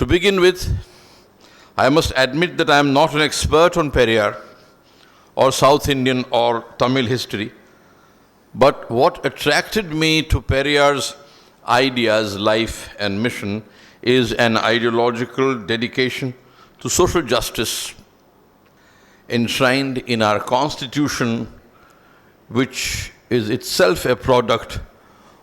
To begin with, I must admit that I am not an expert on Periyar or South Indian or Tamil history, but what attracted me to Periyar's ideas, life and mission is an ideological dedication to social justice enshrined in our constitution, which is itself a product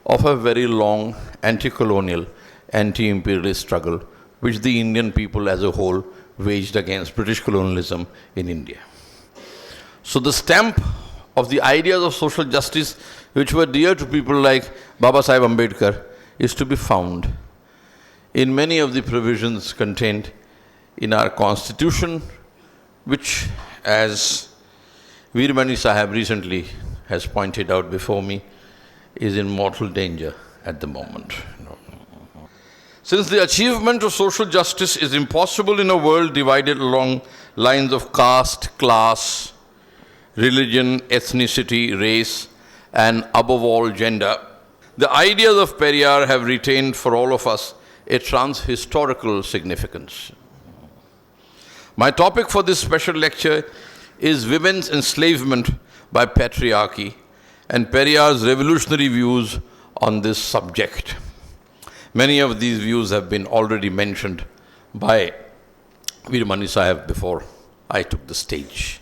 of a very long anti-colonial, anti-imperialist struggle which the Indian people as a whole waged against British colonialism in India. So the stamp of the ideas of social justice which were dear to people like Baba Sahib Ambedkar is to be found in many of the provisions contained in our constitution, which, as Veeramani Sahib recently has pointed out before me, is in mortal danger at the moment. Since the achievement of social justice is impossible in a world divided along lines of caste, class, religion, ethnicity, race, and above all gender, the ideas of Periyar have retained for all of us a trans-historical significance. My topic for this special lecture is women's enslavement by patriarchy and Periyar's revolutionary views on this subject. Many of these views have been already mentioned by Veeramani Sahib before I took the stage.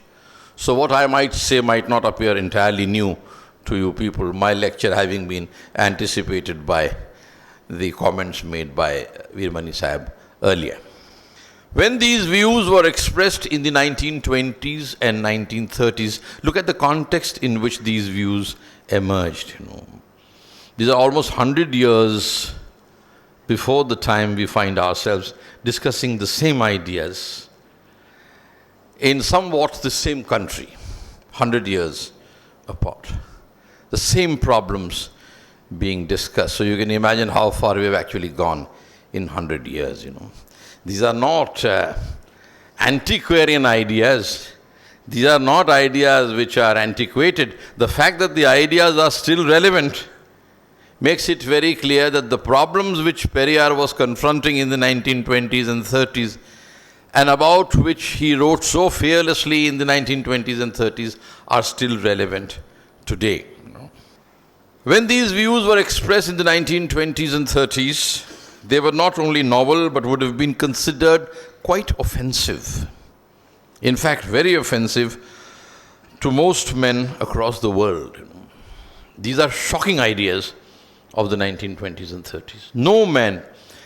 So what I might say might not appear entirely new to you people, my lecture having been anticipated by the comments made by Veeramani Sahib earlier. When these views were expressed in the 1920s and 1930s, look at the context in which these views emerged. These are almost 100 years before the time we find ourselves discussing the same ideas in somewhat the same country, 100 years apart. The same problems being discussed. So you can imagine how far we have actually gone in 100 years, These are not antiquarian ideas. These are not ideas which are antiquated. The fact that the ideas are still relevant makes it very clear that the problems which Periyar was confronting in the 1920s and 30s and about which he wrote so fearlessly in the 1920s and 30s are still relevant today. When these views were expressed in the 1920s and 30s, they were not only novel but would have been considered quite offensive. In fact, very offensive to most men across the world. These are shocking ideas of the 1920s and 30s. No men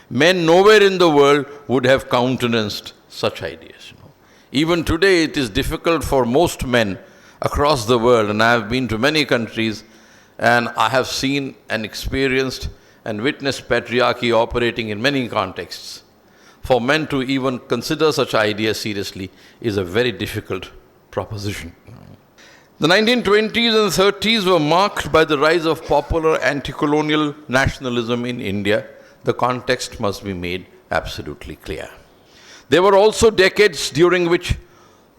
nowhere in the world would have countenanced such ideas. Even today, it is difficult for most men across the world, and I have been to many countries, and I have seen and experienced and witnessed patriarchy operating in many contexts. For men to even consider such ideas seriously is a very difficult proposition. The 1920s and 30s were marked by the rise of popular anti-colonial nationalism in India. The context must be made absolutely clear. There were also decades during which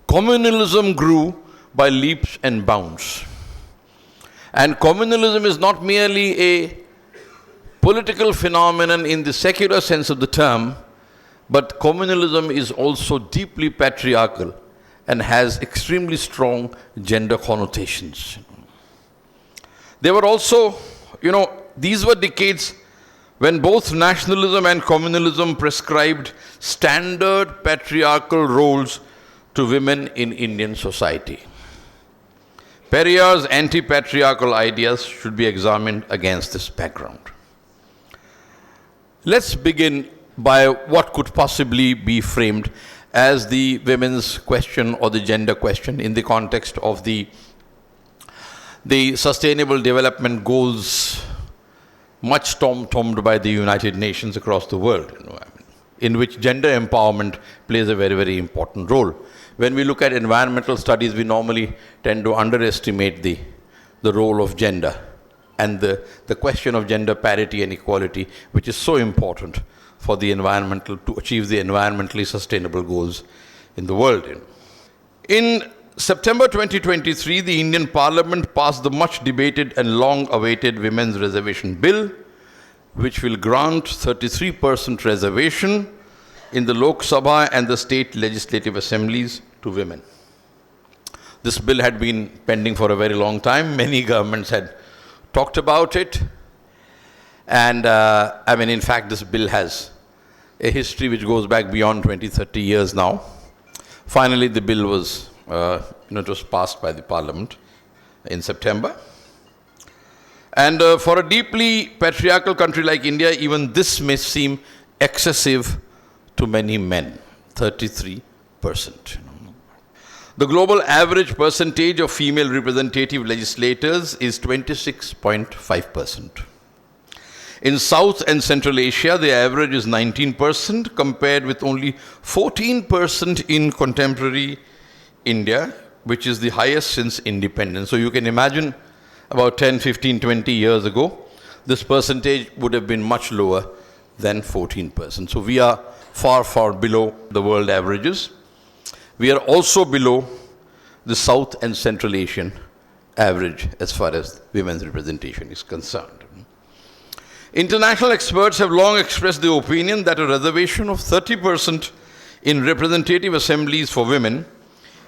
communalism grew by leaps and bounds. And communalism is not merely a political phenomenon in the secular sense of the term, but communalism is also deeply patriarchal and has extremely strong gender connotations. There were also, these were decades when both nationalism and communalism prescribed standard patriarchal roles to women in Indian society. Periyar's anti-patriarchal ideas should be examined against this background. Let's begin by what could possibly be framed as the women's question or the gender question in the context of the Sustainable Development Goals, much tom-tommed by the United Nations across the world, in which gender empowerment plays a very, very important role. When we look at environmental studies, we normally tend to underestimate the role of gender and the question of gender parity and equality, which is so important for the environmental, to achieve the environmentally sustainable goals in the world. In September 2023, the Indian Parliament passed the much debated and long awaited Women's Reservation Bill, which will grant 33% reservation in the Lok Sabha and the state legislative assemblies to women. This bill had been pending for a very long time. Many governments had talked about it. And in fact, this bill has a history which goes back beyond 20, 30 years now. Finally, the bill was, it was passed by the Parliament in September. And for a deeply patriarchal country like India, even this may seem excessive to many men, 33%. The global average percentage of female representative legislators is 26.5%. In South and Central Asia, the average is 19%, compared with only 14% in contemporary India, which is the highest since independence. So you can imagine about 10, 15, 20 years ago, this percentage would have been much lower than 14%. So we are far, far below the world averages. We are also below the South and Central Asian average as far as women's representation is concerned. International experts have long expressed the opinion that a reservation of 30% in representative assemblies for women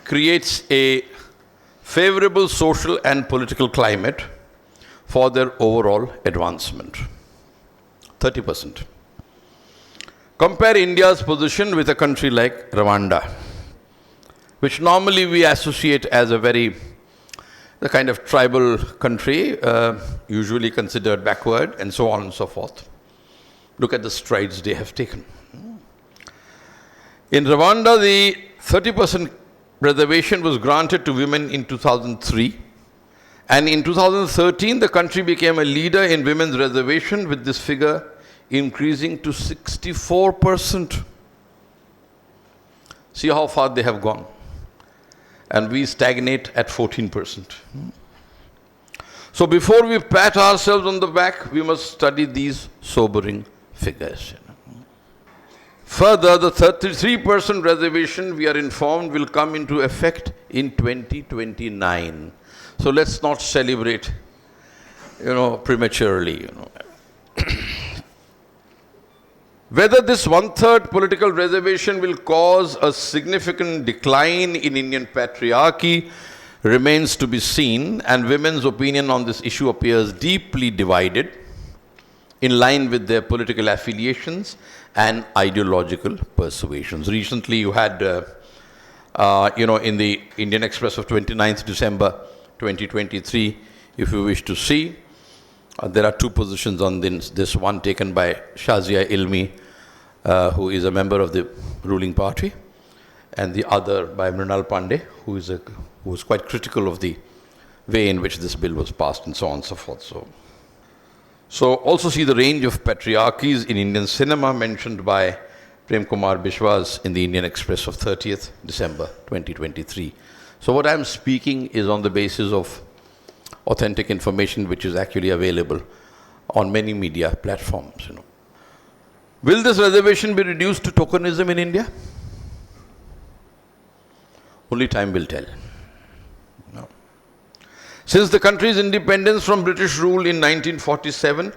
creates a favorable social and political climate for their overall advancement. 30%. Compare India's position with a country like Rwanda, which normally we associate as the kind of tribal country, usually considered backward, and so on and so forth. Look at the strides they have taken. In Rwanda, the 30% reservation was granted to women in 2003. And in 2013, the country became a leader in women's reservation, with this figure increasing to 64%. See how far they have gone. And we stagnate at 14%. So before we pat ourselves on the back, we must study these sobering figures. Further, the 33% reservation, we are informed, will come into effect in 2029. So let's not celebrate, prematurely. Whether this one-third political reservation will cause a significant decline in Indian patriarchy remains to be seen, and women's opinion on this issue appears deeply divided, in line with their political affiliations and ideological persuasions. Recently, you had, in the Indian Express of 29th December 2023, if you wish to see, there are two positions on this one taken by Shazia Ilmi, who is a member of the ruling party, and the other by Mrinal Pandey, who was quite critical of the way in which this bill was passed, and so on and so forth. So also see the range of patriarchies in Indian cinema mentioned by Prem Kumar Bishwas in the Indian Express of 30th December 2023. So what I'm speaking is on the basis of authentic information which is actually available on many media platforms. Will this reservation be reduced to tokenism in India? Only time will tell. No. Since the country's independence from British rule in 1947,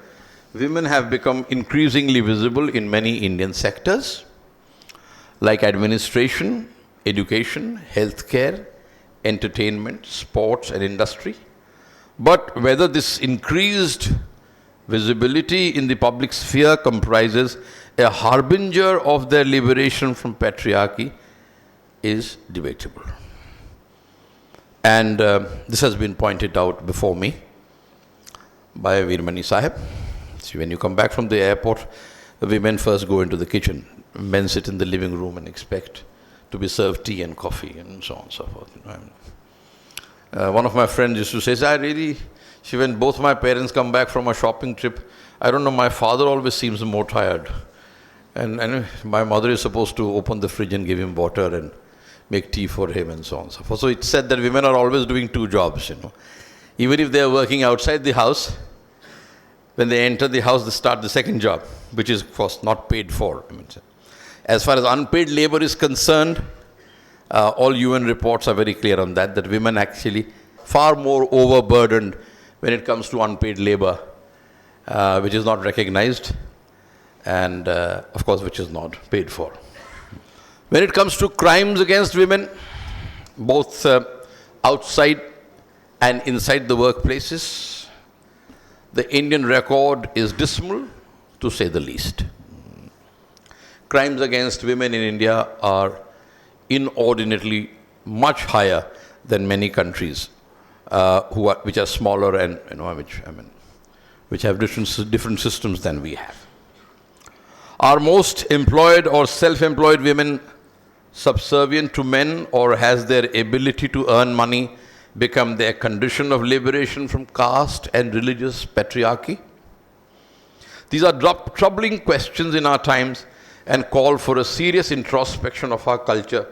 women have become increasingly visible in many Indian sectors like administration, education, healthcare, entertainment, sports, and industry. But whether this increased visibility in the public sphere comprises a harbinger of their liberation from patriarchy is debatable. And this has been pointed out before me by Veeramani Sahib. See, when you come back from the airport, the women first go into the kitchen. Men sit in the living room and expect to be served tea and coffee and so on and so forth. One of my friends used to say, when both my parents come back from a shopping trip, I don't know, my father always seems more tired. And my mother is supposed to open the fridge and give him water and make tea for him and so on and so forth. So it's said that women are always doing two jobs, Even if they are working outside the house, when they enter the house, they start the second job, which is, of course, not paid for. As far as unpaid labor is concerned, all UN reports are very clear on that women actually far more overburdened when it comes to unpaid labor, which is not recognized, and of course which is not paid for. When it comes to crimes against women, both outside and inside the workplaces, the Indian record is dismal, to say the least. Crimes against women in India are inordinately much higher than many countries which are smaller and which have different systems than we have. Are most employed or self-employed women subservient to men, or has their ability to earn money become their condition of liberation from caste and religious patriarchy? These are troubling questions in our times and call for a serious introspection of our culture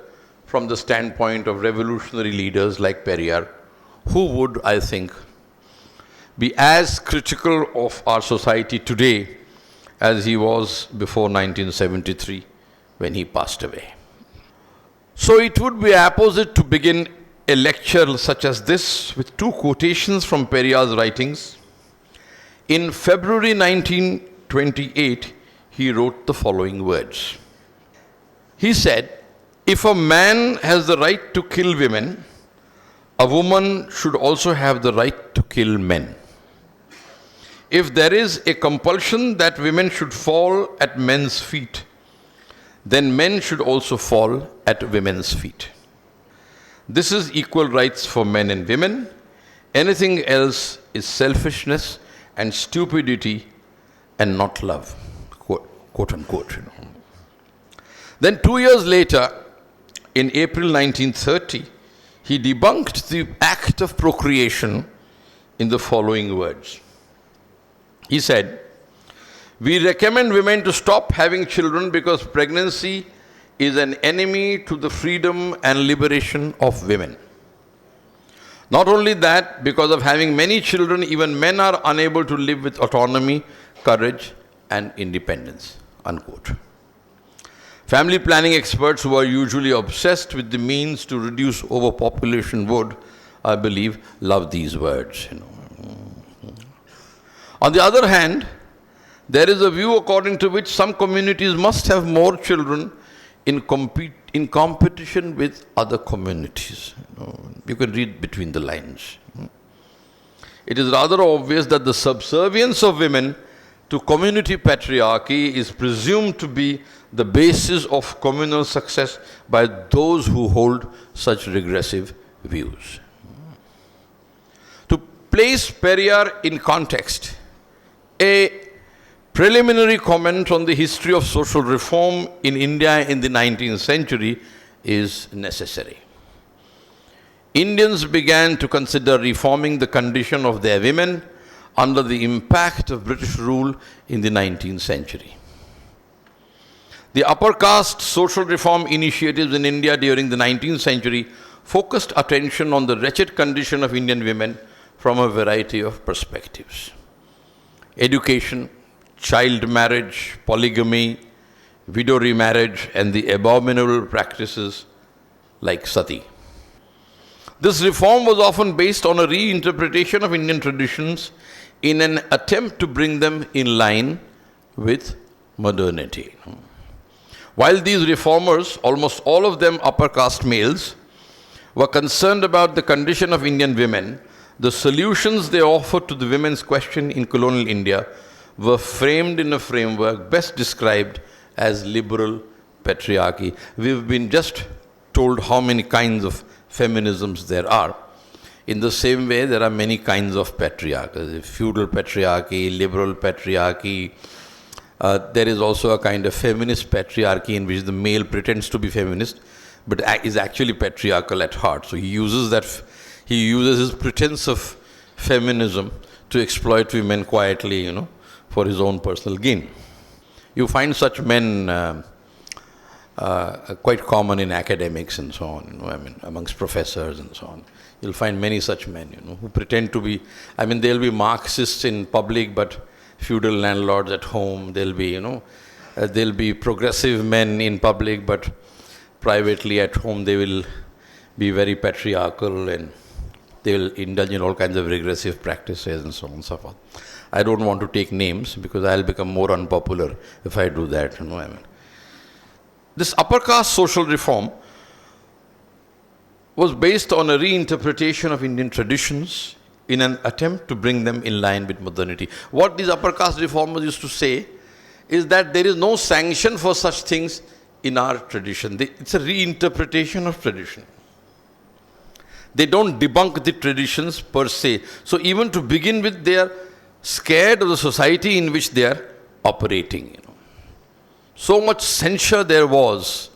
from the standpoint of revolutionary leaders like Periyar, who would, I think, be as critical of our society today as he was before 1973 when he passed away. So it would be apposite to begin a lecture such as this with two quotations from Periyar's writings. In February 1928, he wrote the following words. He said, "If a man has the right to kill women, a woman should also have the right to kill men. If there is a compulsion that women should fall at men's feet, then men should also fall at women's feet. This is equal rights for men and women. Anything else is selfishness and stupidity and not love," quote unquote. Then 2 years later, in April 1930, he debunked the act of procreation in the following words. He said, "We recommend women to stop having children because pregnancy is an enemy to the freedom and liberation of women. Not only that, because of having many children, even men are unable to live with autonomy, courage, and independence," unquote. Family planning experts who are usually obsessed with the means to reduce overpopulation would, I believe, love these words. On the other hand, there is a view according to which some communities must have more children in competition with other communities. You can read between the lines. It is rather obvious that the subservience of women to community patriarchy is presumed to be the basis of communal success by those who hold such regressive views. To place Periyar in context, a preliminary comment on the history of social reform in India in the 19th century is necessary. Indians began to consider reforming the condition of their women under the impact of British rule in the 19th century. The upper-caste social reform initiatives in India during the 19th century focused attention on the wretched condition of Indian women from a variety of perspectives. Education, child marriage, polygamy, widow remarriage, and the abominable practices like sati. This reform was often based on a reinterpretation of Indian traditions in an attempt to bring them in line with modernity. While these reformers, almost all of them upper caste males, were concerned about the condition of Indian women, the solutions they offered to the women's question in colonial India were framed in a framework best described as liberal patriarchy. We've been just told how many kinds of feminisms there are. In the same way, there are many kinds of patriarchy: feudal patriarchy, liberal patriarchy. There is also a kind of feminist patriarchy in which the male pretends to be feminist, but is actually patriarchal at heart. So he uses his pretense of feminism to exploit women quietly, for his own personal gain. You find such men quite common in academics and so on, amongst professors and so on. You'll find many such men, who pretend to be, they'll be Marxists in public, but feudal landlords at home. They'll be progressive men in public, but privately at home they will be very patriarchal and They will indulge in all kinds of regressive practices and so on and so forth. I don't want to take names because I'll become more unpopular if I do that. This upper caste social reform was based on a reinterpretation of Indian traditions in an attempt to bring them in line with modernity. What these upper caste reformers used to say is that there is no sanction for such things in our tradition. It's a reinterpretation of tradition. They don't debunk the traditions per se. So even to begin with, they are scared of the society in which they are operating. So much censure there was,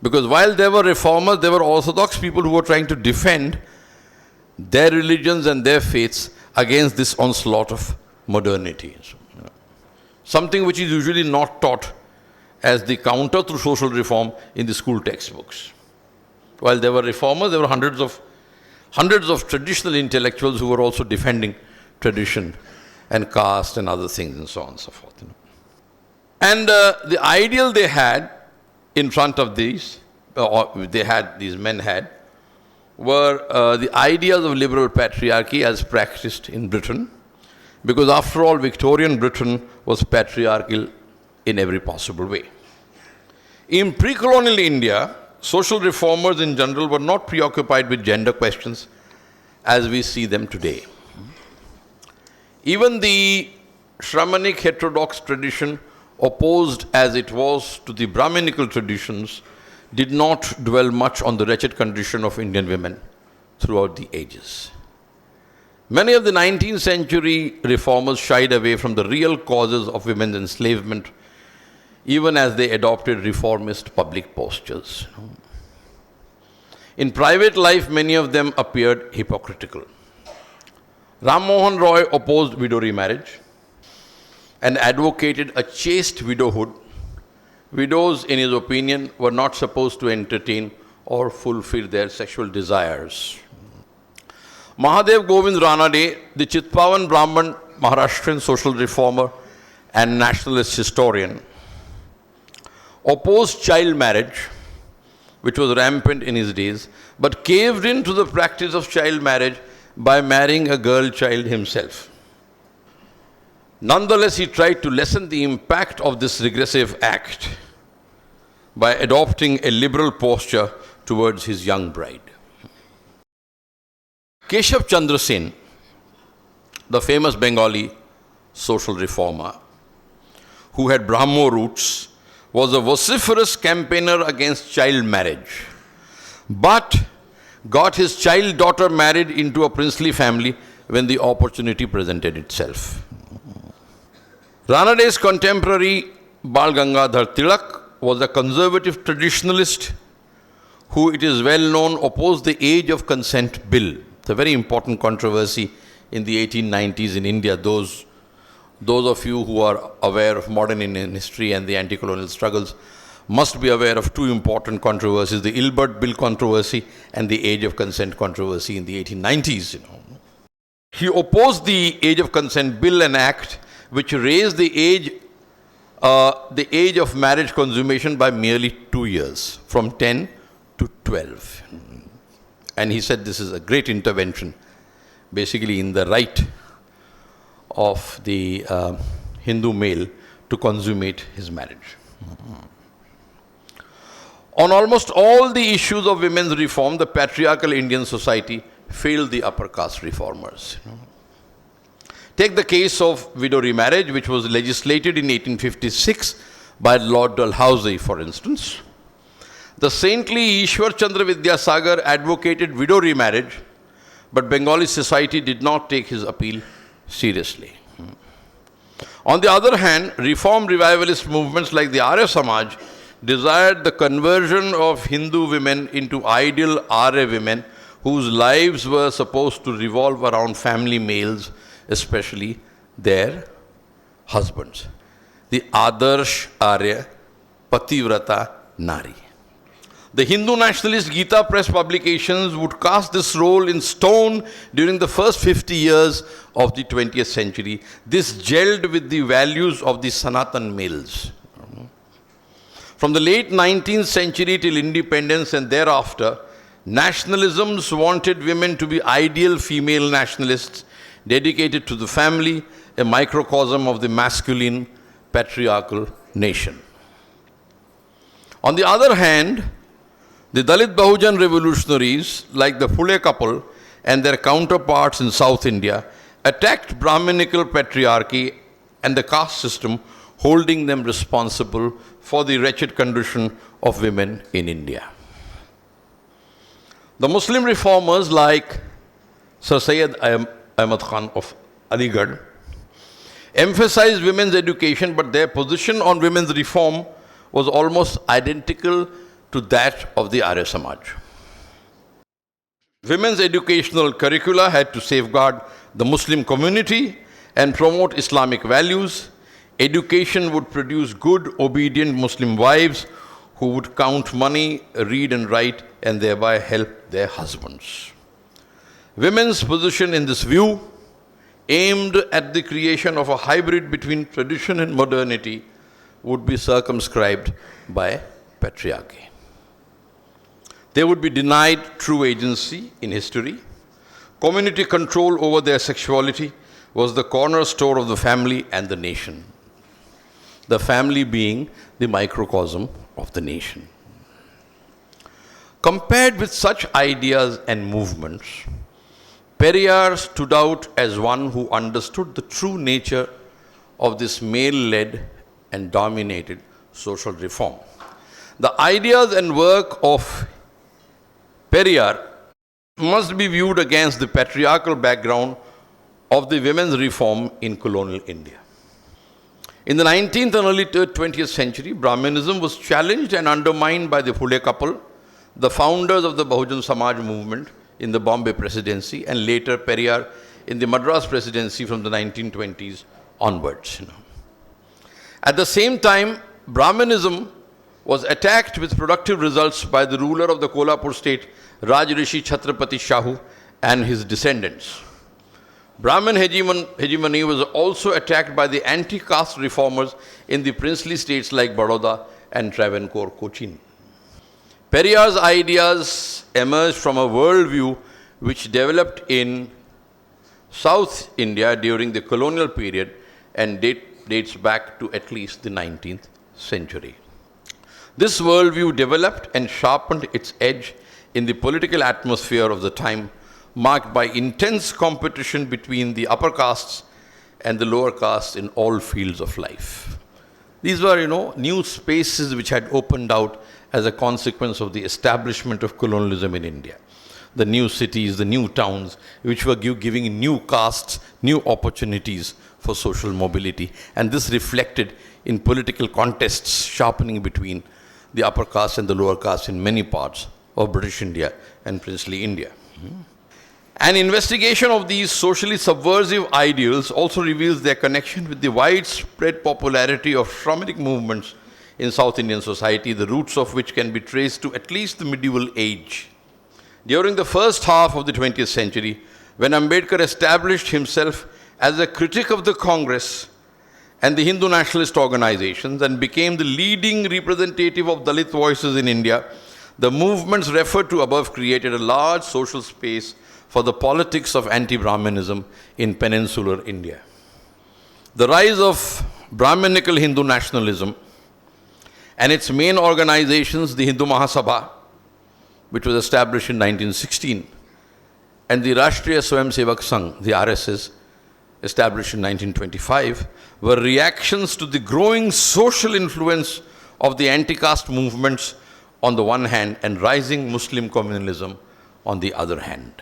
because while there were reformers, there were orthodox people who were trying to defend their religions and their faiths against this onslaught of modernity. Something which is usually not taught as the counter to social reform in the school textbooks. While there were reformers, there were hundreds of traditional intellectuals who were also defending tradition and caste and other things and so on and so forth. And the ideal they had in front of these, these men had, were the ideas of liberal patriarchy as practiced in Britain, because after all, Victorian Britain was patriarchal in every possible way. In pre-colonial India, social reformers in general were not preoccupied with gender questions as we see them today. Even the Shramanic heterodox tradition, opposed as it was to the Brahminical traditions, did not dwell much on the wretched condition of Indian women throughout the ages. Many of the 19th century reformers shied away from the real causes of women's enslavement, even as they adopted reformist public postures. In private life, many of them appeared hypocritical. Ram Mohan Roy opposed widow remarriage and advocated a chaste widowhood. Widows, in his opinion, were not supposed to entertain or fulfill their sexual desires. Mahadev Govind Ranade, the Chitpavan Brahman Maharashtrian social reformer and nationalist historian, opposed child marriage, which was rampant in his days, but caved into the practice of child marriage by marrying a girl child himself. Nonetheless, he tried to lessen the impact of this regressive act by adopting a liberal posture towards his young bride. Keshav Chandra Sen, the famous Bengali social reformer, who had Brahmo roots, was a vociferous campaigner against child marriage, but got his child daughter married into a princely family when the opportunity presented itself. Ranade's contemporary Bal Gangadhar Tilak was a conservative traditionalist who, it is well known, opposed the age of consent bill. It's a very important controversy in the 1890s in India. Those of you who are aware of modern Indian history and the anti-colonial struggles must be aware of two important controversies, the Ilbert Bill controversy and the age of consent controversy in the 1890s. He opposed the age of consent bill, an act which raised the age of marriage consummation by merely 2 years, from 10 to 12. And he said this is a great intervention, basically in the right of the Hindu male to consummate his marriage. On almost all the issues of women's reform, the patriarchal Indian society failed the upper caste reformers. Take the case of widow remarriage, which was legislated in 1856 by Lord Dalhousie, for instance. The saintly Ishwar Chandra Vidyasagar advocated widow remarriage, but Bengali society did not take his appeal seriously. On the other hand, reform revivalist movements like the Arya Samaj desired the conversion of Hindu women into ideal Arya women whose lives were supposed to revolve around family males, especially their husbands. The Adarsh Arya Pativrata Nari. The Hindu nationalist Gita Press publications would cast this role in stone during the first 50 years of the 20th century. This gelled with the values of the Sanatan males. From the late 19th century till independence and thereafter, Nationalisms wanted women to be ideal female nationalists dedicated to the family, a microcosm of the masculine patriarchal nation. On the other hand, the Dalit Bahujan revolutionaries, like the Phule couple and their counterparts in South India, attacked Brahminical patriarchy and the caste system, holding them responsible for the wretched condition of women in India. The Muslim reformers like Sir Syed Ahmad Khan of Aligarh emphasized women's education, but their position on women's reform was almost identical to that of the Arya Samaj. Women's educational curricula had to safeguard the Muslim community and promote Islamic values. Education would produce good, obedient Muslim wives who would count money, read and write, and thereby help their husbands. Women's position in this view aimed at the creation of a hybrid between tradition and modernity would be circumscribed by patriarchy. They would be denied true agency in history. Community control over their sexuality was the cornerstone of the family and the nation. The family being the microcosm of the nation. Compared with such ideas and movements, Periyar stood out as one who understood the true nature of this male-led and dominated social reform. The ideas and work of Periyar must be viewed against the patriarchal background of the women's reform in colonial India. In the 19th and early 20th century, Brahminism was challenged and undermined by the Phule couple, the founders of the Bahujan Samaj movement in the Bombay presidency, and later Periyar in the Madras presidency from the 1920s onwards. At the same time, Brahminism was attacked with productive results by the ruler of the Kolhapur state, Rajrishi Chhatrapati Shahu, and his descendants. Brahmin hegemony was also attacked by the anti-caste reformers in the princely states like Baroda and Travancore, Cochin. Periyar's ideas emerged from a worldview which developed in South India during the colonial period and dates back to at least the 19th century. This worldview developed and sharpened its edge in the political atmosphere of the time, marked by intense competition between the upper castes and the lower castes in all fields of life. These were, new spaces which had opened out as a consequence of the establishment of colonialism in India. The new cities, the new towns, which were giving new castes, new opportunities for social mobility. And this reflected in political contests sharpening between the upper caste and the lower caste in many parts of British India and princely India. An investigation of these socially subversive ideals also reveals their connection with the widespread popularity of Shramanic movements in South Indian society, the roots of which can be traced to at least the medieval age. During the first half of the 20th century, when Ambedkar established himself as a critic of the Congress and the Hindu nationalist organizations and became the leading representative of Dalit voices in India, the movements referred to above created a large social space for the politics of anti-Brahminism in peninsular India. The rise of Brahminical Hindu nationalism and its main organizations, the Hindu Mahasabha, which was established in 1916, and the Rashtriya Swayamsevak Sangh, the RSS, established in 1925, were reactions to the growing social influence of the anti-caste movements on the one hand and rising Muslim communalism on the other hand.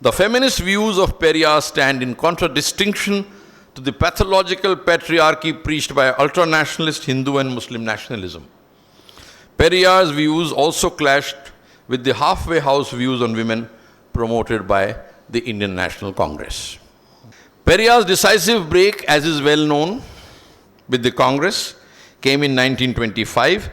The feminist views of Periyar stand in contradistinction to the pathological patriarchy preached by ultra-nationalist Hindu and Muslim nationalism. Periyar's views also clashed with the halfway house views on women promoted by the Indian National Congress. Periyar's decisive break, as is well known, with the Congress came in 1925,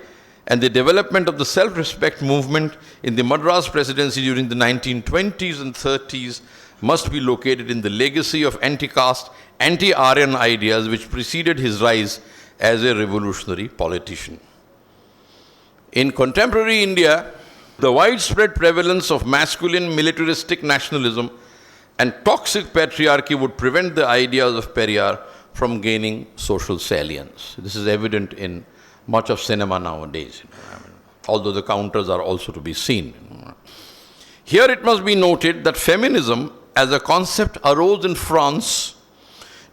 and the development of the self-respect movement in the Madras presidency during the 1920s and 30s must be located in the legacy of anti-caste, anti-Aryan ideas which preceded his rise as a revolutionary politician. In contemporary India, The widespread prevalence of masculine militaristic nationalism and toxic patriarchy would prevent the ideas of Periyar from gaining social salience. This is evident in much of cinema nowadays, although the counters are also to be seen. Here it must be noted that feminism as a concept arose in France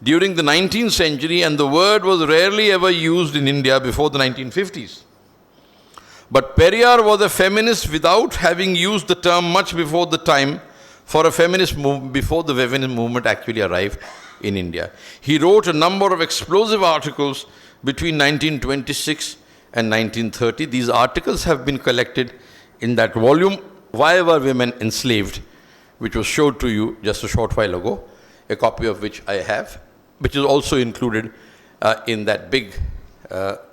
during the 19th century, and the word was rarely ever used in India before the 1950s. But Periyar was a feminist without having used the term much before the time for a feminist movement, before the feminist movement actually arrived in India. He wrote a number of explosive articles between 1926 and 1930. These articles have been collected in that volume, Why Were Women Enslaved, which was showed to you just a short while ago, a copy of which I have, which is also included in that big,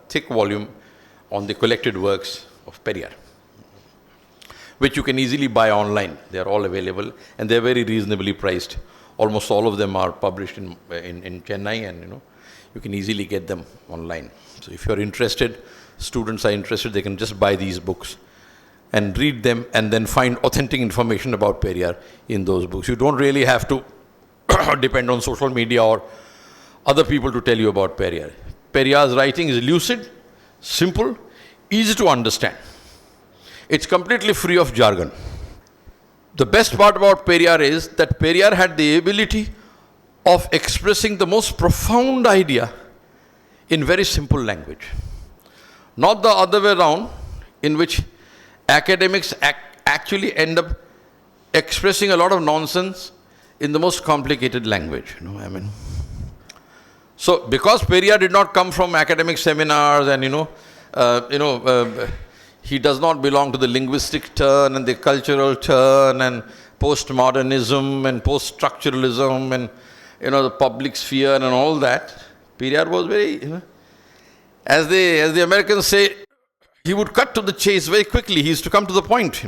thick volume on the collected works of Periyar, which you can easily buy online. They are all available, and they are very reasonably priced. Almost all of them are published in Chennai, and you can easily get them online. So if you're interested, students are interested, they can just buy these books and read them and then find authentic information about Periyar in those books. You don't really have to depend on social media or other people to tell you about Periyar. Periyar's writing is lucid, simple, easy to understand. It's completely free of jargon. The best part about Periyar is that Periyar had the ability of expressing the most profound idea in very simple language. Not the other way around, in which academics actually end up expressing a lot of nonsense in the most complicated language. So, because Periyar did not come from academic seminars and he does not belong to the linguistic turn and the cultural turn and postmodernism and post-structuralism and the public sphere and all that. Periyar was very, as the Americans say, he would cut to the chase very quickly. He used to come to the point,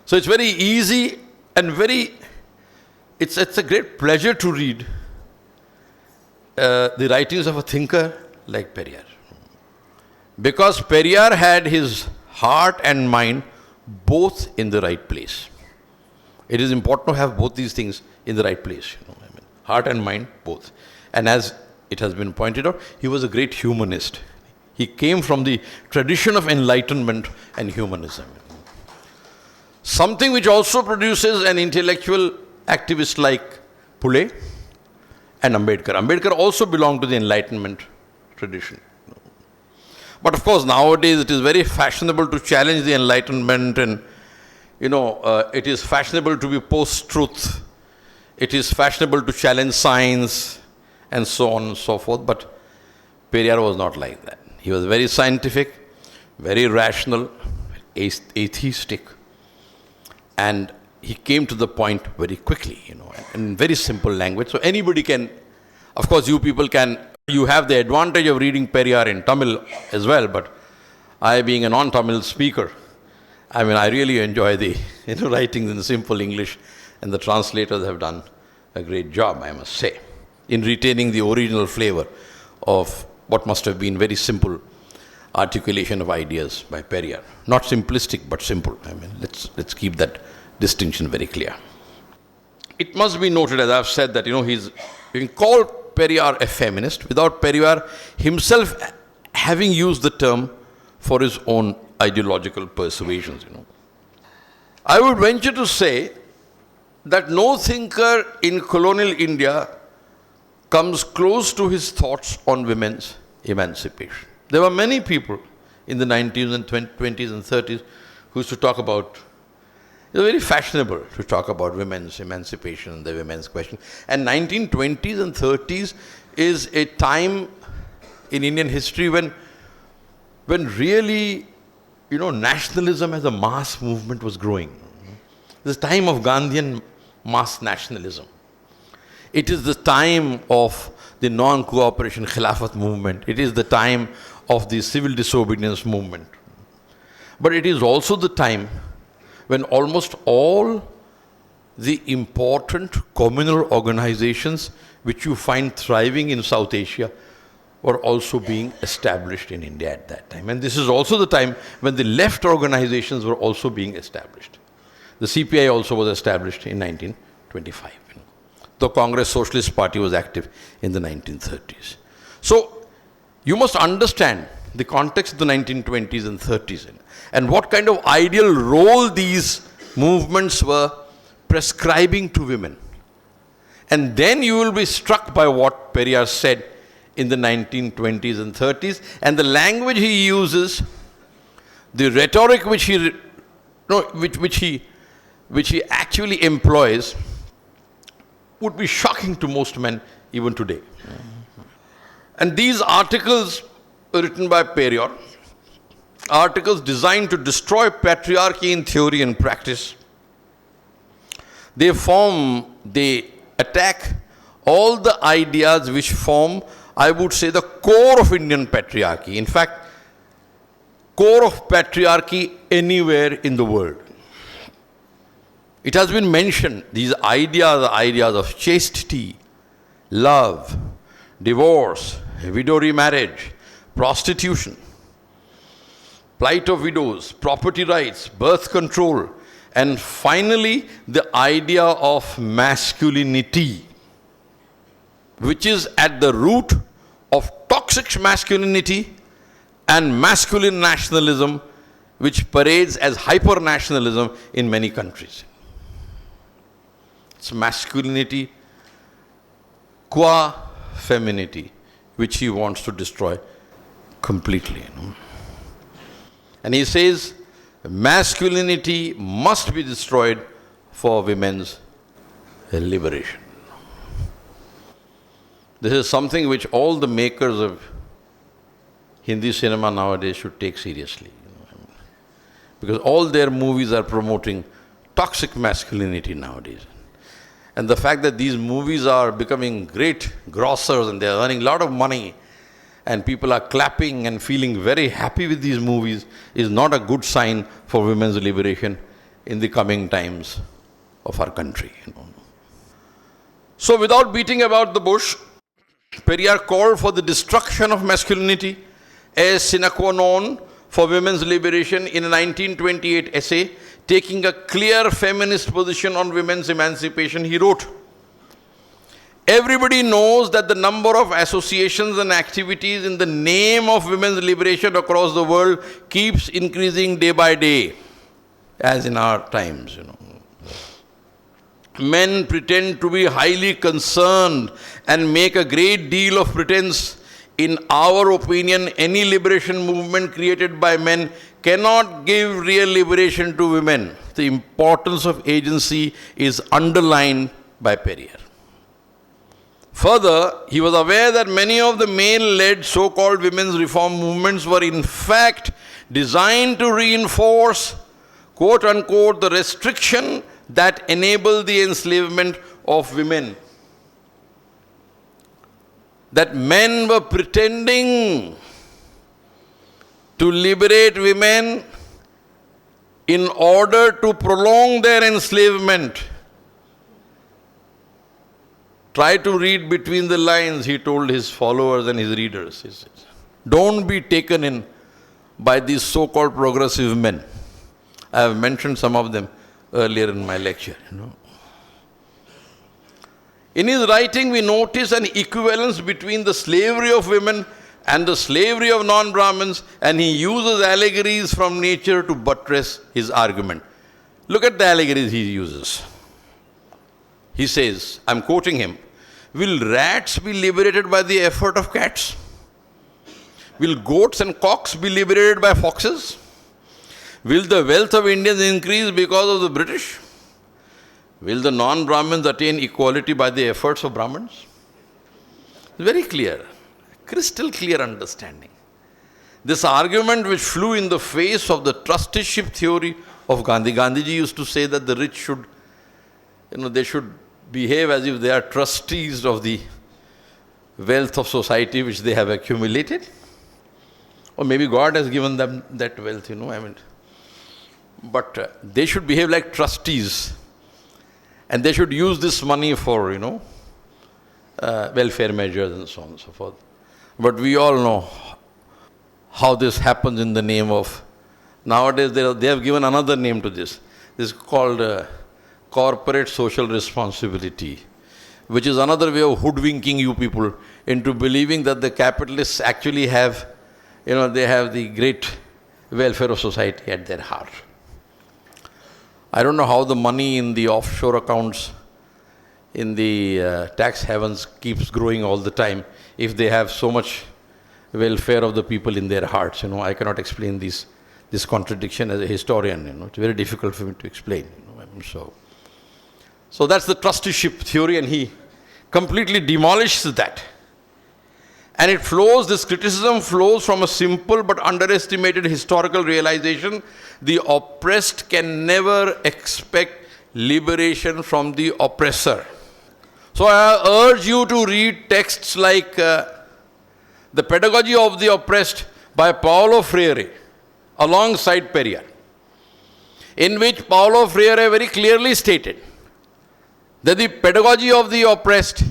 So it's very easy and it's a great pleasure to read the writings of a thinker like Periyar. Because Periyar had his heart and mind both in the right place. It is important to have both these things in the right place. Heart and mind, both. And as it has been pointed out, he was a great humanist. He came from the tradition of enlightenment and humanism. Something which also produces an intellectual activist like Pule and Ambedkar. Ambedkar also belonged to the enlightenment tradition. But of course, nowadays it is very fashionable to challenge the enlightenment, and it is fashionable to be post-truth. It is fashionable to challenge science and so on and so forth. But Periyar was not like that. He was very scientific, very rational, atheistic, and he came to the point very quickly, in very simple language. So anybody can, of course, you people can. You have the advantage of reading Periyar in Tamil as well, but I, being a non-Tamil speaker, I really enjoy the writings in simple English, and the translators have done a great job, I must say, in retaining the original flavor of what must have been very simple articulation of ideas by Periyar. Not simplistic, but simple. Let's keep that distinction very clear. It must be noted, as I've said, that he's being called Periyar a feminist without Periyar himself having used the term for his own ideological persuasions. I would venture to say that no thinker in colonial India comes close to his thoughts on women's emancipation. There were many people in the 19th and 20s and 30s who used to talk about, it was very fashionable to talk about women's emancipation, the women's question. And 1920s and 30s is a time in Indian history when really, nationalism as a mass movement was growing. This time of Gandhian mass nationalism. It is the time of the non-cooperation Khilafat movement. It is the time of the civil disobedience movement. But it is also the time when almost all the important communal organizations which you find thriving in South Asia were also being established in India at that time. And this is also the time when the left organizations were also being established. The CPI also was established in 1925. The Congress Socialist Party was active in the 1930s. So you must understand the context of the 1920s and 30s and what kind of ideal role these movements were prescribing to women. And then you will be struck by what Periyar said in the 1920s and 30s, and the language he uses, the rhetoric which he actually employs, would be shocking to most men even today. And these articles written by Periyar, articles designed to destroy patriarchy in theory and practice, they attack all the ideas which form, I would say, the core of Indian patriarchy. In fact, core of patriarchy anywhere in the world. It has been mentioned, these ideas are ideas of chastity, love, divorce, widow remarriage, prostitution, plight of widows, property rights, birth control, and finally the idea of masculinity, which is at the root of toxic masculinity and masculine nationalism, which parades as hyper-nationalism in many countries. It's masculinity qua femininity, which he wants to destroy completely. And he says, masculinity must be destroyed for women's liberation. This is something which all the makers of Hindi cinema nowadays should take seriously. Because all their movies are promoting toxic masculinity nowadays. And the fact that these movies are becoming great grossers and they are earning a lot of money and people are clapping and feeling very happy with these movies is not a good sign for women's liberation in the coming times of our country. So without beating about the bush, Periyar called for the destruction of masculinity as sine qua non for women's liberation in a 1928 essay. Taking a clear feminist position on women's emancipation, he wrote, "Everybody knows that the number of associations and activities in the name of women's liberation across the world keeps increasing day by day, as in our times, Men pretend to be highly concerned and make a great deal of pretense. In our opinion, any liberation movement created by men cannot give real liberation to women. The importance of agency is underlined by Periyar." Further, he was aware that many of the male-led so-called women's reform movements were in fact designed to reinforce, quote-unquote, the restriction that enabled the enslavement of women. That men were pretending to liberate women in order to prolong their enslavement. Try to read between the lines, he told his followers and his readers. He says, don't be taken in by these so-called progressive men. I have mentioned some of them earlier in my lecture. In his writing, we notice an equivalence between the slavery of women and the slavery of non-Brahmins, and he uses allegories from nature to buttress his argument. Look at the allegories he uses. He says, I'm quoting him, "Will rats be liberated by the effort of cats? Will goats and cocks be liberated by foxes? Will the wealth of Indians increase because of the British? Will the non-Brahmins attain equality by the efforts of Brahmins?" Very clear, crystal clear understanding. This argument which flew in the face of the trusteeship theory of Gandhi. Gandhiji used to say that the rich should, they should behave as if they are trustees of the wealth of society which they have accumulated. Or maybe God has given them that wealth, But they should behave like trustees. And they should use this money for, welfare measures and so on and so forth. But we all know how this happens in the name of, nowadays they have given another name to this. This is called corporate social responsibility, which is another way of hoodwinking you people into believing that the capitalists actually have, they have the great welfare of society at their heart. I don't know how the money in the offshore accounts in the tax havens keeps growing all the time if they have so much welfare of the people in their hearts. I cannot explain this contradiction as a historian. It's very difficult for me to explain. So that's the trusteeship theory, and he completely demolishes that. And this criticism flows from a simple but underestimated historical realization: the oppressed can never expect liberation from the oppressor. So I urge you to read texts like The Pedagogy of the Oppressed by Paulo Freire alongside Periyar, in which Paulo Freire very clearly stated that the pedagogy of the oppressed,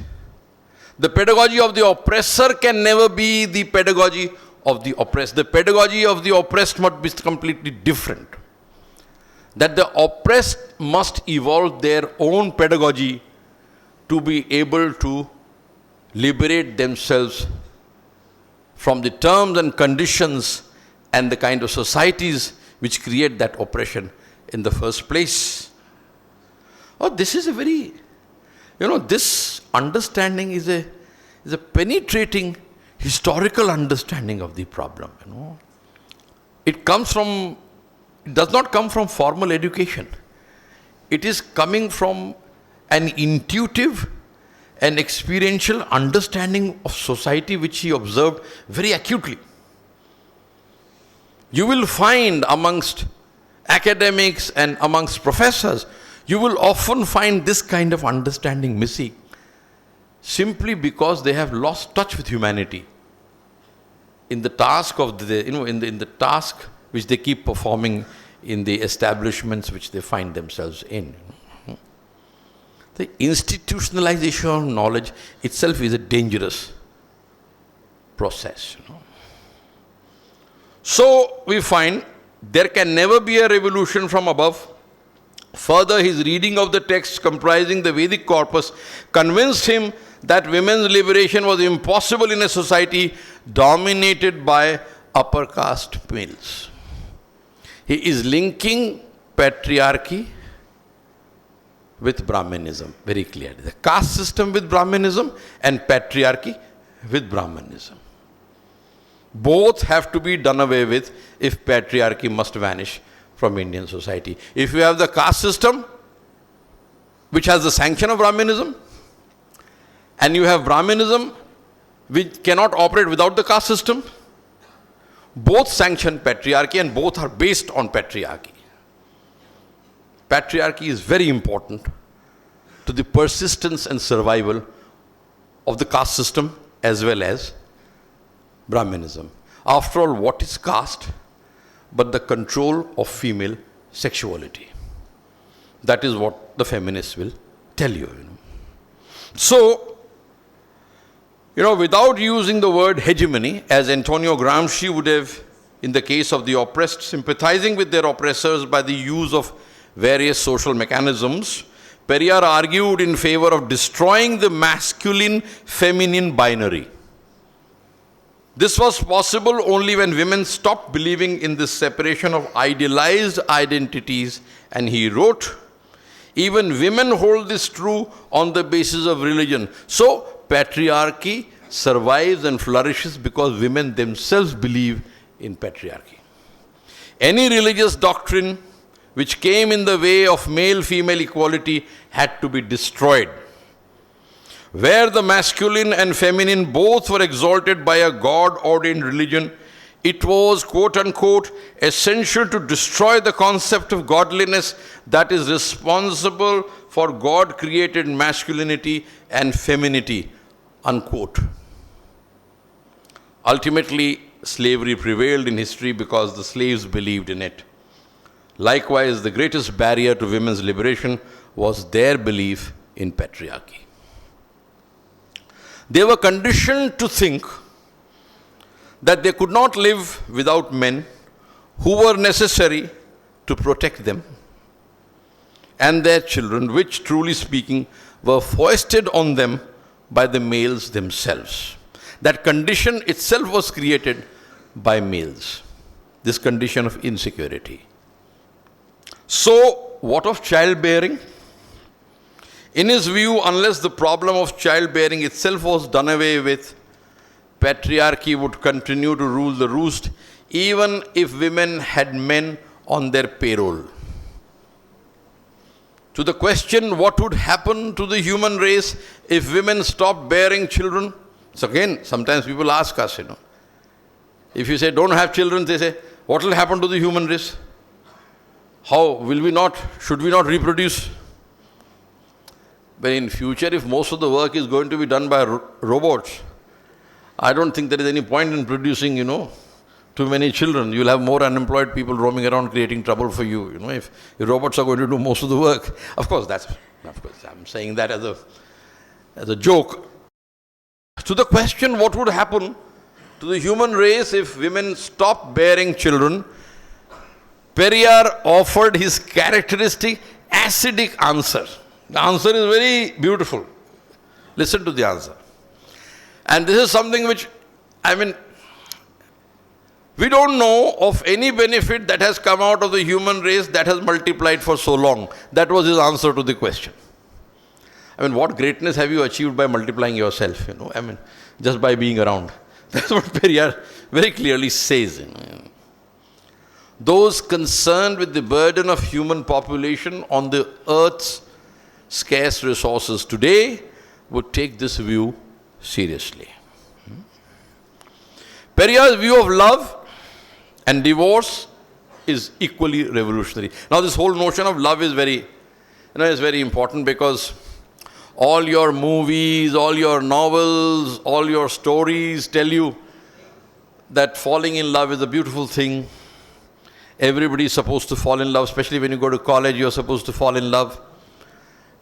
the pedagogy of the oppressor can never be the pedagogy of the oppressed. The pedagogy of the oppressed must be completely different. That the oppressed must evolve their own pedagogy to be able to liberate themselves from the terms and conditions and the kind of societies which create that oppression in the first place. This is a very, this understanding is a penetrating historical understanding of the problem. It does not come from formal education. It is coming from an intuitive and experiential understanding of society which he observed very acutely. You will find amongst academics and amongst professors, you will often find this kind of understanding missing, simply because they have lost touch with humanity in the task of in the task which they keep performing in the establishments which they find themselves in. The institutionalization of knowledge itself is a dangerous process. So we find there can never be a revolution from above. Further, his reading of the texts comprising the Vedic corpus convinced him that women's liberation was impossible in a society dominated by upper-caste males. He is linking patriarchy with Brahmanism, very clearly. The caste system with Brahmanism and patriarchy with Brahmanism. Both have to be done away with if patriarchy must vanish from Indian society. If you have the caste system, which has the sanction of Brahmanism, and you have Brahmanism, which cannot operate without the caste system, both sanction patriarchy and both are based on patriarchy. Patriarchy is very important to the persistence and survival of the caste system as well as Brahmanism. After all, what is caste but the control of female sexuality? That is what the feminists will tell you. So, without using the word hegemony, as Antonio Gramsci would have in the case of the oppressed, sympathizing with their oppressors by the use of various social mechanisms, Periyar argued in favor of destroying the masculine-feminine binary. This was possible only when women stopped believing in this separation of idealized identities, and he wrote, even women hold this true on the basis of religion. So, patriarchy survives and flourishes because women themselves believe in patriarchy. Any religious doctrine which came in the way of male-female equality had to be destroyed. Where the masculine and feminine both were exalted by a God-ordained religion, it was, quote-unquote, essential to destroy the concept of godliness that is responsible for God-created masculinity and femininity, unquote. Ultimately, slavery prevailed in history because the slaves believed in it. Likewise, the greatest barrier to women's liberation was their belief in patriarchy. They were conditioned to think that they could not live without men who were necessary to protect them and their children, which, truly speaking, were foisted on them by the males themselves. That condition itself was created by males, this condition of insecurity. So, what of childbearing? In his view, unless the problem of childbearing itself was done away with, patriarchy would continue to rule the roost, even if women had men on their payroll. To the question, what would happen to the human race if women stopped bearing children? So again, sometimes people ask us, if you say, don't have children, they say, what will happen to the human race? How will we not, should we not reproduce? But in future, if most of the work is going to be done by robots, I don't think there is any point in producing, too many children. You'll have more unemployed people roaming around creating trouble for you, if robots are going to do most of the work. Of course, I'm saying that as a joke. To the question, what would happen to the human race if women stopped bearing children, Periyar offered his characteristic acidic answer. The answer is very beautiful. Listen to the answer. And this is something which, we don't know of any benefit that has come out of the human race that has multiplied for so long. That was his answer to the question. What greatness have you achieved by multiplying yourself, just by being around? That's what Periyar very clearly says. Those concerned with the burden of human population on the earth's scarce resources today would take this view seriously. Periyar's view of love and divorce is equally revolutionary. Now, this whole notion of love is very important, because all your movies, all your novels, all your stories tell you that falling in love is a beautiful thing. Everybody is supposed to fall in love, especially when you go to college, you're supposed to fall in love.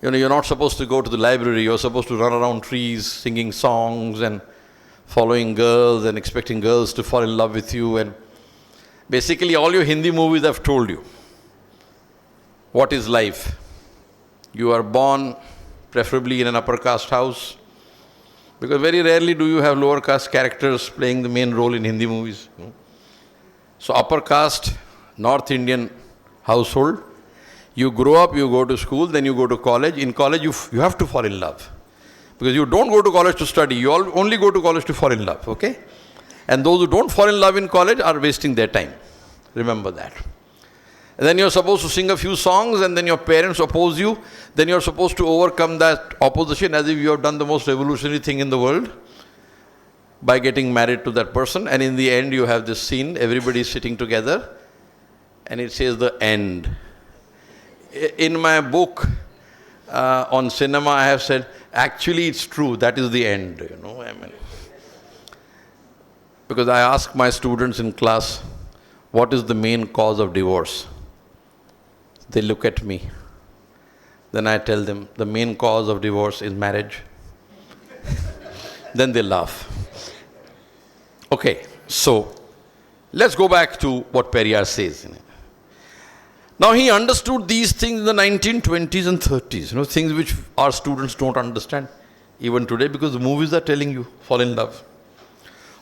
You're not supposed to go to the library, you're supposed to run around trees singing songs and following girls and expecting girls to fall in love with you. And basically all your Hindi movies have told you what is life. You are born preferably in an upper-caste house, because very rarely do you have lower-caste characters playing the main role in Hindi movies. So upper-caste, North Indian household, you grow up, you go to school, then you go to college. In college, you have to fall in love. Because you don't go to college to study, you only go to college to fall in love, okay? And those who don't fall in love in college are wasting their time. Remember that. And then you're supposed to sing a few songs, and then your parents oppose you. Then you're supposed to overcome that opposition as if you have done the most revolutionary thing in the world by getting married to that person. And in the end, you have this scene, everybody is sitting together, and it says the end. In my book on cinema, I have said, actually it's true, that is the end, Because I ask my students in class, what is the main cause of divorce? They look at me. Then I tell them, the main cause of divorce is marriage. Then they laugh. Okay, so let's go back to what Periyar says. Now, he understood these things in the 1920s and 30s, things which our students don't understand even today, because the movies are telling you, fall in love.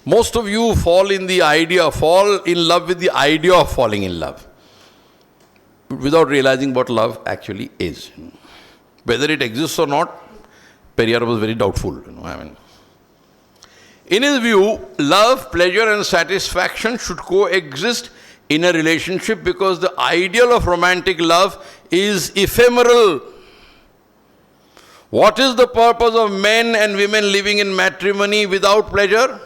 Most of you fall in love with the idea of falling in love, without realizing what love actually is. Whether it exists or not, Periyar was very doubtful. In his view, love, pleasure and satisfaction should coexist in a relationship, because the ideal of romantic love is ephemeral. What is the purpose of men and women living in matrimony without pleasure?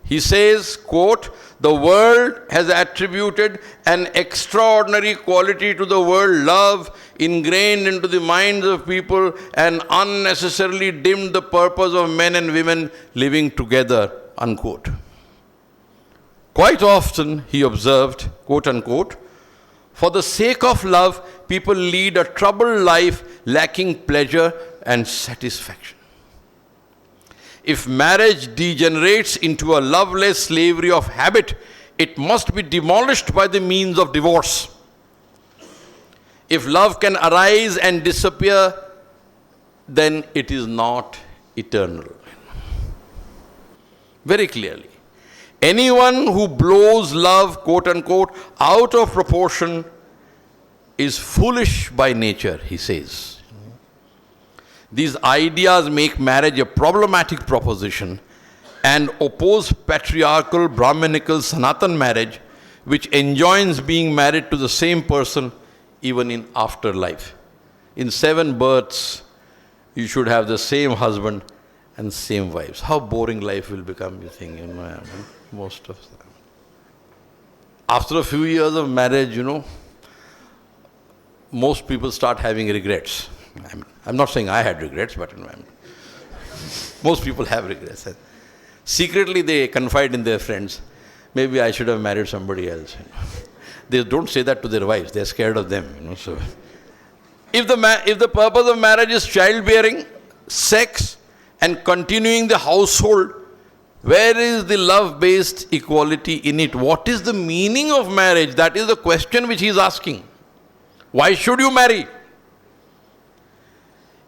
He says, quote, the world has attributed an extraordinary quality to the word love, ingrained into the minds of people, and unnecessarily dimmed the purpose of men and women living together, unquote. Quite often, he observed, quote unquote, for the sake of love, people lead a troubled life lacking pleasure and satisfaction. If marriage degenerates into a loveless slavery of habit, it must be demolished by the means of divorce. If love can arise and disappear, then it is not eternal. Very clearly. Anyone who blows love, quote unquote, out of proportion is foolish by nature, he says. These ideas make marriage a problematic proposition and oppose patriarchal, Brahminical, Sanatan marriage, which enjoins being married to the same person even in afterlife. In 7 births, you should have the same husband and same wives. How boring life will become, you think, most of them. After a few years of marriage, most people start having regrets. I'm not saying I had regrets, but most people have regrets. Secretly, they confide in their friends, maybe I should have married somebody else. They don't say that to their wives. They're scared of them. So, if the purpose of marriage is childbearing, sex, and continuing the household, where is the love-based equality in it? What is the meaning of marriage? That is the question which he is asking. Why should you marry?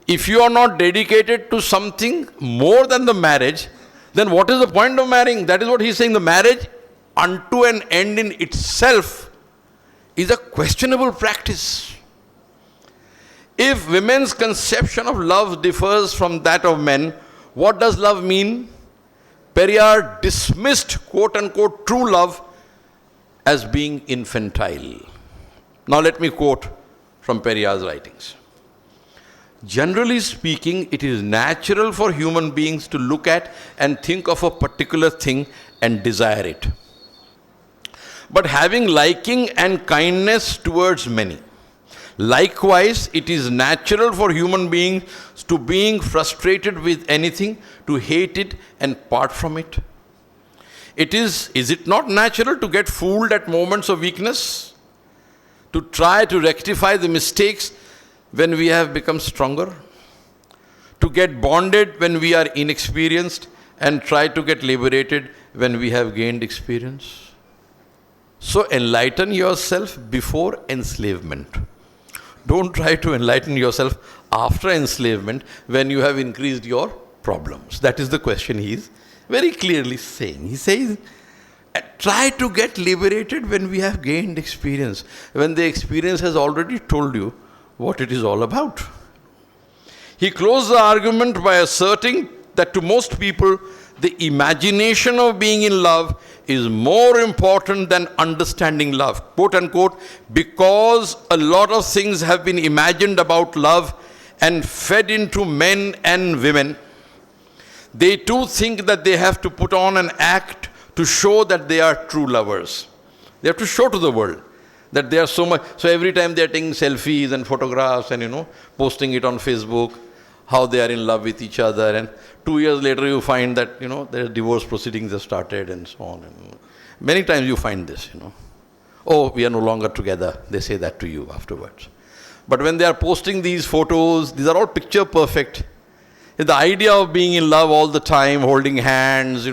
If you are not dedicated to something more than the marriage, then what is the point of marrying? That is what he is saying. The marriage unto an end in itself is a questionable practice. If women's conception of love differs from that of men, what does love mean? Periyar dismissed, quote unquote, true love as being infantile. Now let me quote from Periyar's writings. Generally speaking, it is natural for human beings to look at and think of a particular thing and desire it. But having liking and kindness towards many. Likewise, it is natural for human beings to being frustrated with anything, to hate it and part from it. Is it not natural to get fooled at moments of weakness? To try to rectify the mistakes when we have become stronger? To get bonded when we are inexperienced and try to get liberated when we have gained experience? So enlighten yourself before enslavement. Don't try to enlighten yourself after enslavement when you have increased your problems. That is the question he is very clearly saying. He says, try to get liberated when we have gained experience, when the experience has already told you what it is all about. He closed the argument by asserting that to most people, the imagination of being in love is more important than understanding love, quote unquote, because a lot of things have been imagined about love and fed into men and women. They too think that they have to put on an act to show that they are true lovers. They have to show to the world that they are so much. So every time they are taking selfies and photographs and posting it on Facebook, how they are in love with each other, and 2 years later you find that their divorce proceedings have started and so on. And many times you find this, oh, we are no longer together. They say that to you afterwards. But when they are posting these photos, these are all picture perfect. The idea of being in love all the time, holding hands,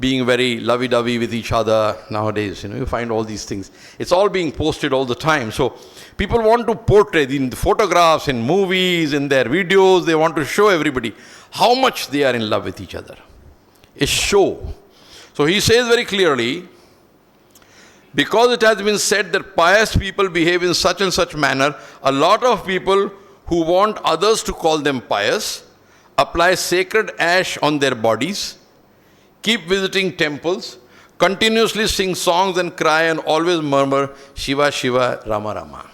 being very lovey-dovey with each other nowadays, you find all these things. It's all being posted all the time. So people want to portray in the photographs, in movies, in their videos, they want to show everybody how much they are in love with each other. A show. So he says very clearly, because it has been said that pious people behave in such and such manner, a lot of people who want others to call them pious apply sacred ash on their bodies, keep visiting temples, continuously sing songs and cry and always murmur, Shiva, Shiva, Rama, Rama.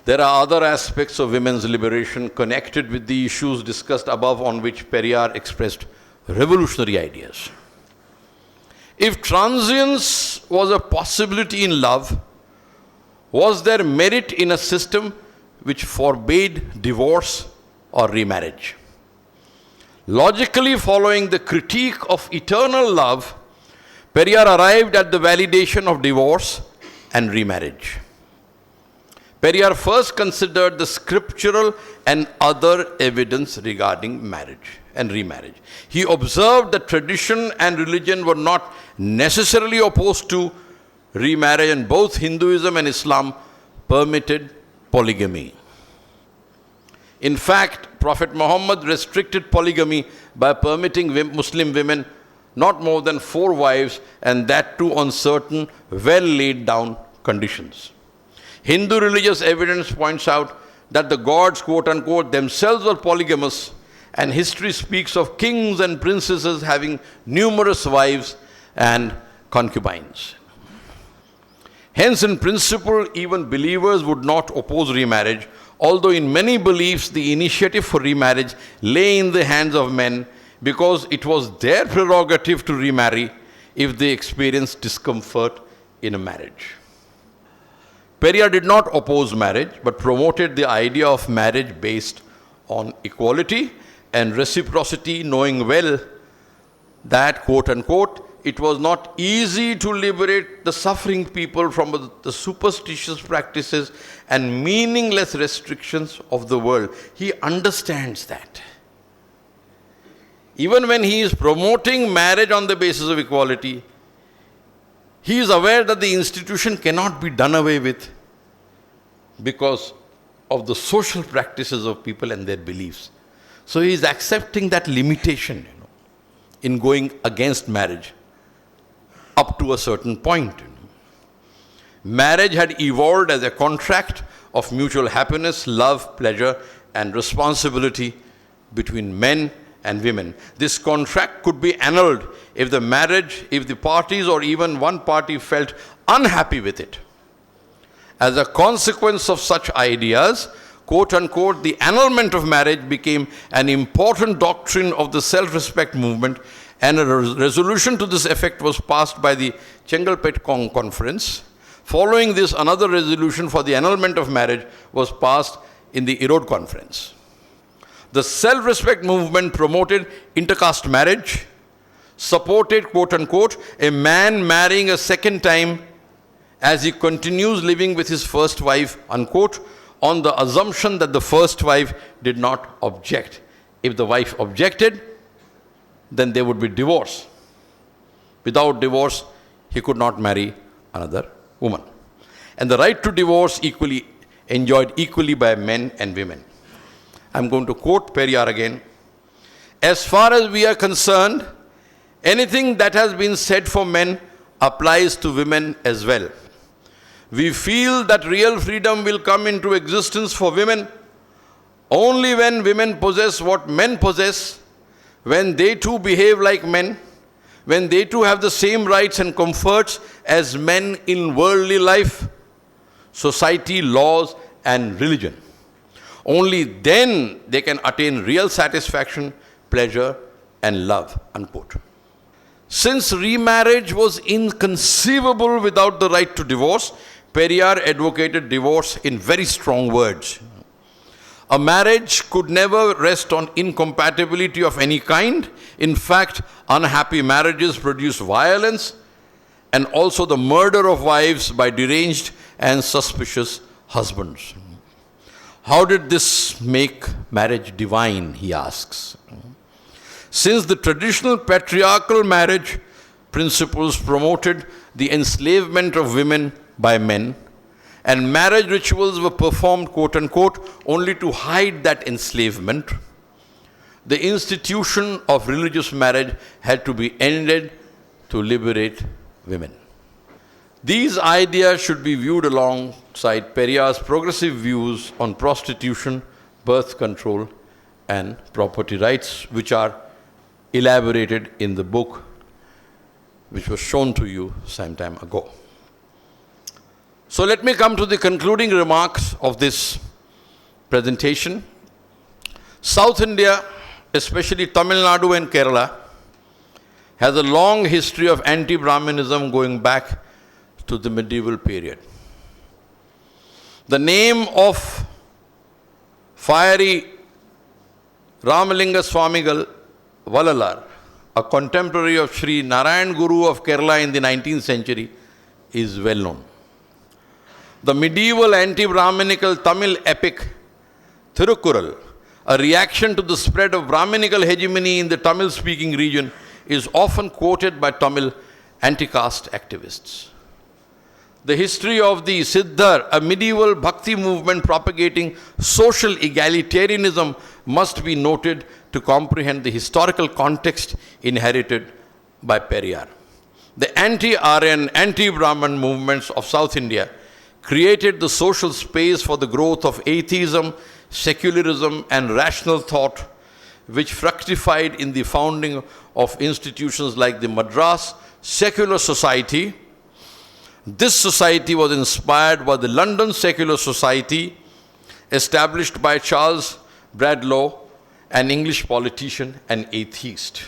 There are other aspects of women's liberation connected with the issues discussed above on which Periyar expressed revolutionary ideas. If transience was a possibility in love, was there merit in a system which forbade divorce or remarriage? Logically following the critique of eternal love, Periyar arrived at the validation of divorce and remarriage. Periyar first considered the scriptural and other evidence regarding marriage and remarriage. He observed that tradition and religion were not necessarily opposed to remarriage, and both Hinduism and Islam permitted polygamy. In fact, Prophet Muhammad restricted polygamy by permitting Muslim women not more than 4 wives, and that too on certain well laid down conditions. Hindu religious evidence points out that the gods, quote unquote, themselves were polygamous, and history speaks of kings and princesses having numerous wives and concubines. Hence, in principle, even believers would not oppose remarriage, although in many beliefs the initiative for remarriage lay in the hands of men because it was their prerogative to remarry if they experienced discomfort in a marriage. Periyar did not oppose marriage, but promoted the idea of marriage based on equality and reciprocity, knowing well that, quote unquote, it was not easy to liberate the suffering people from the superstitious practices and meaningless restrictions of the world. He understands that. Even when he is promoting marriage on the basis of equality, he is aware that the institution cannot be done away with because of the social practices of people and their beliefs. So he is accepting that limitation, in going against marriage up to a certain point. Marriage had evolved as a contract of mutual happiness, love, pleasure, and responsibility between men and women. This contract could be annulled if the parties or even one party felt unhappy with it. As a consequence of such ideas, quote unquote, the annulment of marriage became an important doctrine of the self-respect movement, and a resolution to this effect was passed by the Chengalpet Conference. Following this, another resolution for the annulment of marriage was passed in the Erode Conference. The self-respect movement promoted intercaste marriage, supported, quote unquote, a man marrying a second time as he continues living with his first wife, unquote, on the assumption that the first wife did not object. If the wife objected, then there would be divorce. Without divorce, he could not marry another woman. And the right to divorce enjoyed equally by men and women. I'm going to quote Periyar again. As far as we are concerned, anything that has been said for men applies to women as well. We feel that real freedom will come into existence for women only when women possess what men possess, when they too behave like men, when they too have the same rights and comforts as men in worldly life, society, laws, and religion. Only then they can attain real satisfaction, pleasure, and love, unquote. Since remarriage was inconceivable without the right to divorce, Periyar advocated divorce in very strong words. A marriage could never rest on incompatibility of any kind. In fact, unhappy marriages produce violence and also the murder of wives by deranged and suspicious husbands. How did this make marriage divine, he asks. Since the traditional patriarchal marriage principles promoted the enslavement of women by men, and marriage rituals were performed, quote unquote, only to hide that enslavement, the institution of religious marriage had to be ended to liberate women. These ideas should be viewed alongside Periyar's progressive views on prostitution, birth control, and property rights, which are elaborated in the book which was shown to you some time ago. So let me come to the concluding remarks of this presentation. South India, especially Tamil Nadu and Kerala, has a long history of anti-Brahmanism going back to the medieval period. The name of fiery Ramalinga Swamigal Valalar, a contemporary of Sri Narayan Guru of Kerala in the 19th century, is well known. The medieval anti-Brahminical Tamil epic Thirukkural, a reaction to the spread of Brahminical hegemony in the Tamil-speaking region, is often quoted by Tamil anti-caste activists. The history of the Siddhar, a medieval bhakti movement propagating social egalitarianism, must be noted to comprehend the historical context inherited by Periyar. The anti-Aryan, anti-Brahman movements of South India created the social space for the growth of atheism, secularism, and rational thought, which fructified in the founding of institutions like the Madras Secular Society. This society was inspired by the London Secular Society, established by Charles Bradlaugh, an English politician and atheist.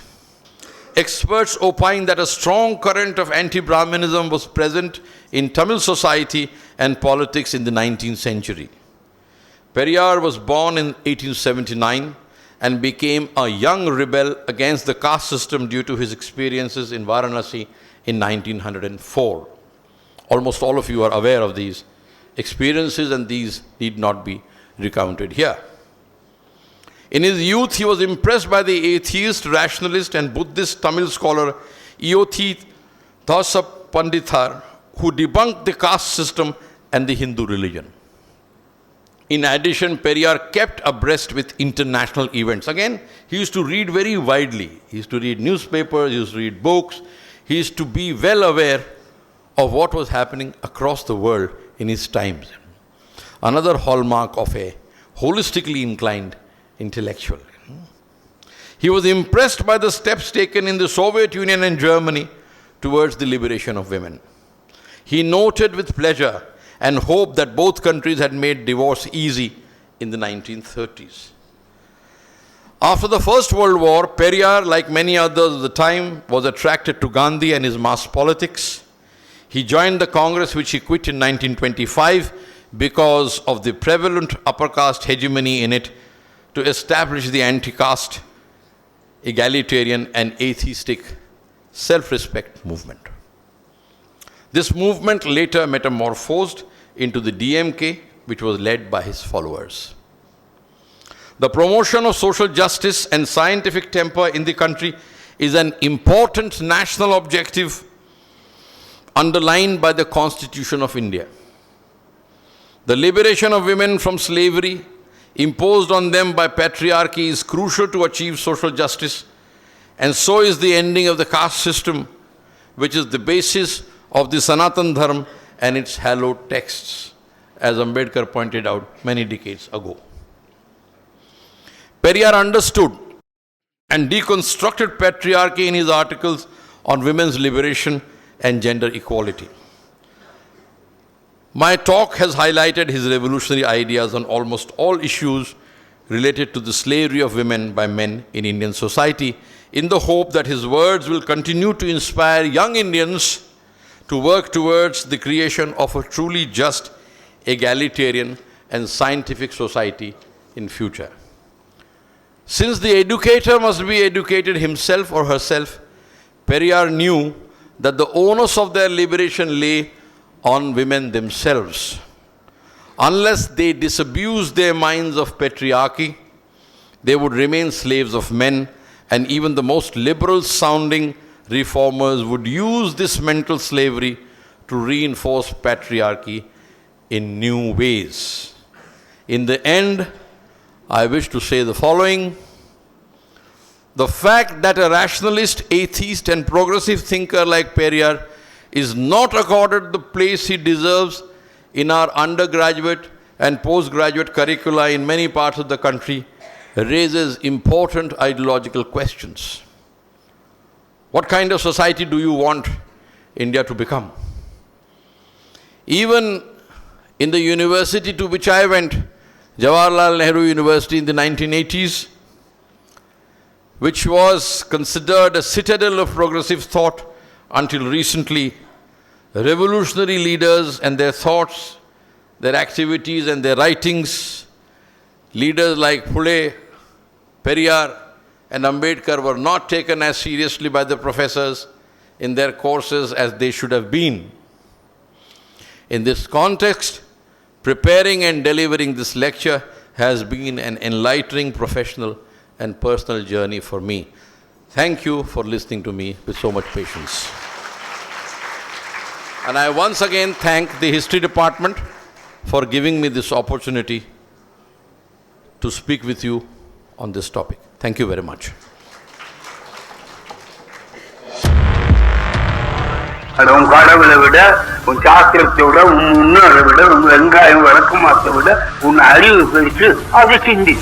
Experts opine that a strong current of anti-Brahmanism was present in Tamil society and politics in the 19th century. Periyar was born in 1879 and became a young rebel against the caste system due to his experiences in Varanasi in 1904. Almost all of you are aware of these experiences, and these need not be recounted here. In his youth, he was impressed by the atheist, rationalist, and Buddhist Tamil scholar Eothi Thasapandithar, who debunked the caste system and the Hindu religion. In addition, Periyar kept abreast with international events. Again, he used to read very widely. He used to read newspapers, he used to read books. He used to be well aware of what was happening across the world in his times. Another hallmark of a holistically inclined intellectual. He was impressed by the steps taken in the Soviet Union and Germany towards the liberation of women. He noted with pleasure and hope that both countries had made divorce easy in the 1930s. After the First World War, Periyar, like many others of the time, was attracted to Gandhi and his mass politics. He joined the Congress, which he quit in 1925 because of the prevalent upper-caste hegemony in it, to establish the anti-caste, egalitarian, and atheistic self-respect movement. This movement later metamorphosed into the DMK, which was led by his followers. The promotion of social justice and scientific temper in the country is an important national objective underlined by the Constitution of India. The liberation of women from slavery imposed on them by patriarchy is crucial to achieve social justice, and so is the ending of the caste system, which is the basis of the Sanatan Dharma and its hallowed texts, as Ambedkar pointed out many decades ago. Periyar understood and deconstructed patriarchy in his articles on women's liberation and gender equality. My talk has highlighted his revolutionary ideas on almost all issues related to the slavery of women by men in Indian society, in the hope that his words will continue to inspire young Indians to work towards the creation of a truly just, egalitarian, and scientific society in future. Since the educator must be educated himself or herself, Periyar knew that the onus of their liberation lay on women themselves. Unless they disabuse their minds of patriarchy, they would remain slaves of men, and even the most liberal-sounding reformers would use this mental slavery to reinforce patriarchy in new ways. In the end, I wish to say the following. The fact that a rationalist, atheist, and progressive thinker like Periyar is not accorded the place he deserves in our undergraduate and postgraduate curricula in many parts of the country raises important ideological questions. What kind of society do you want India to become? Even in the university to which I went, Jawaharlal Nehru University in the 1980s, which was considered a citadel of progressive thought until recently, revolutionary leaders and their thoughts, their activities and their writings, leaders like Phule, Periyar, and Ambedkar were not taken as seriously by the professors in their courses as they should have been. In this context, Preparing and delivering this lecture has been an enlightening professional and personal journey for me. Thank you for listening to me with so much patience. And I once again thank the History Department for giving me this opportunity to speak with you on this topic. Thank you very much. உன் கடவுளை விட, உன் சாஸ்திரத்தை விட, உன் முன்னோரை விட, உன் வெங்காயம் வழக்கமாத்தை விட, உன் அறிவு பெருசு, அதை சிந்தி.